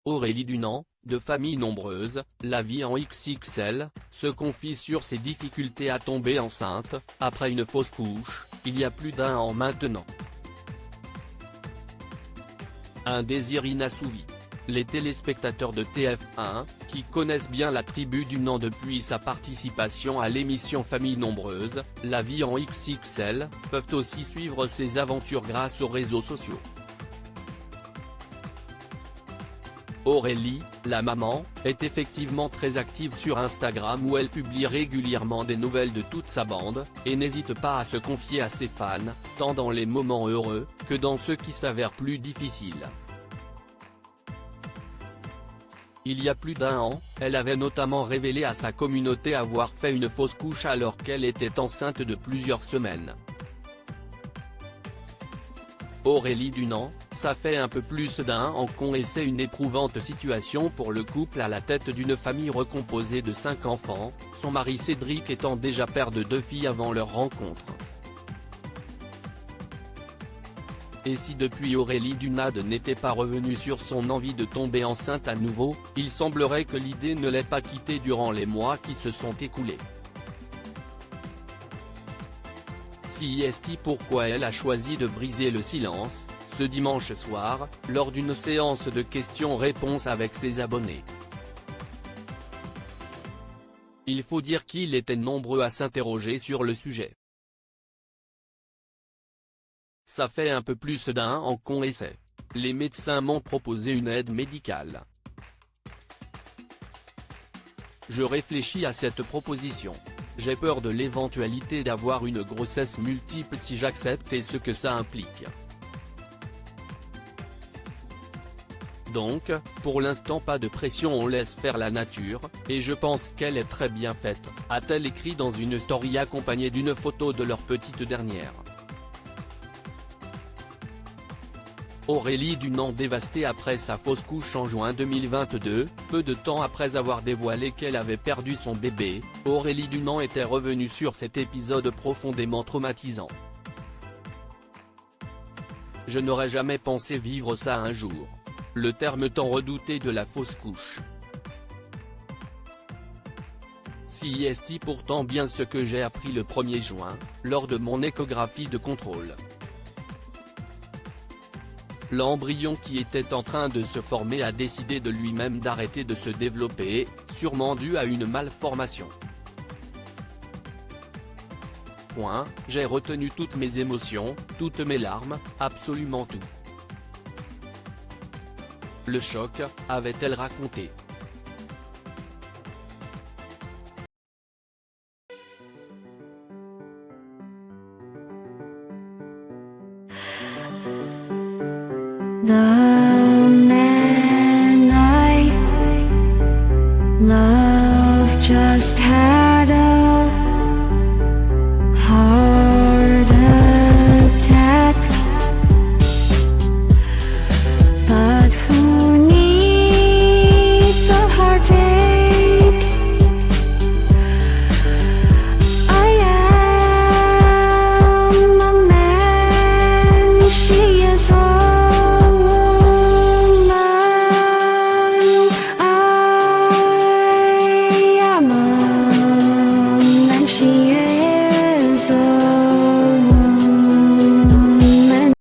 Aurélie Dunant, de famille nombreuse, la vie en XXL, se confie sur ses difficultés à tomber enceinte, après une fausse couche, il y a plus d'1 an maintenant. Un désir inassouvi. Les téléspectateurs de TF1, qui connaissent bien la tribu Dunant depuis sa participation à l'émission Famille nombreuse, la vie en XXL, peuvent aussi suivre ses aventures grâce aux réseaux sociaux. Aurélie, la maman, est effectivement très active sur Instagram où elle publie régulièrement des nouvelles de toute sa bande, et n'hésite pas à se confier à ses fans, tant dans les moments heureux, que dans ceux qui s'avèrent plus difficiles. Il y a plus d'1 an, elle avait notamment révélé à sa communauté avoir fait une fausse couche alors qu'elle était enceinte de plusieurs semaines. Aurélie Dunant, ça fait un peu plus d'1 an qu'on essaie une éprouvante situation pour le couple à la tête d'une famille recomposée de 5 enfants, son mari Cédric étant déjà père de 2 filles avant leur rencontre. Et si depuis Aurélie Dunant n'était pas revenue sur son envie de tomber enceinte à nouveau, il semblerait que l'idée ne l'ait pas quittée durant les mois qui se sont écoulés. Si est pourquoi elle a choisi de briser le silence, ce dimanche soir, lors d'une séance de questions-réponses avec ses abonnés. Il faut dire qu'ils étaient nombreux à s'interroger sur le sujet. Ça fait un peu plus d'1 an qu'on essaie. Les médecins m'ont proposé une aide médicale. Je réfléchis à cette proposition. J'ai peur de l'éventualité d'avoir une grossesse multiple si j'accepte et ce que ça implique. Donc, pour l'instant pas de pression, on laisse faire la nature, et je pense qu'elle est très bien faite, a-t-elle écrit dans une story accompagnée d'une photo de leur petite dernière. Aurélie Dunant dévastée après sa fausse couche en juin 2022, peu de temps après avoir dévoilé qu'elle avait perdu son bébé, Aurélie Dunant était revenue sur cet épisode profondément traumatisant. Je n'aurais jamais pensé vivre ça un jour. Le terme tant redouté de la fausse couche. Si est pourtant bien ce que j'ai appris le 1er juin, lors de mon échographie de contrôle. L'embryon qui était en train de se former a décidé de lui-même d'arrêter de se développer, sûrement dû à une malformation. J'ai retenu toutes mes émotions, toutes mes larmes, absolument tout. Le choc, avait-elle raconté. 나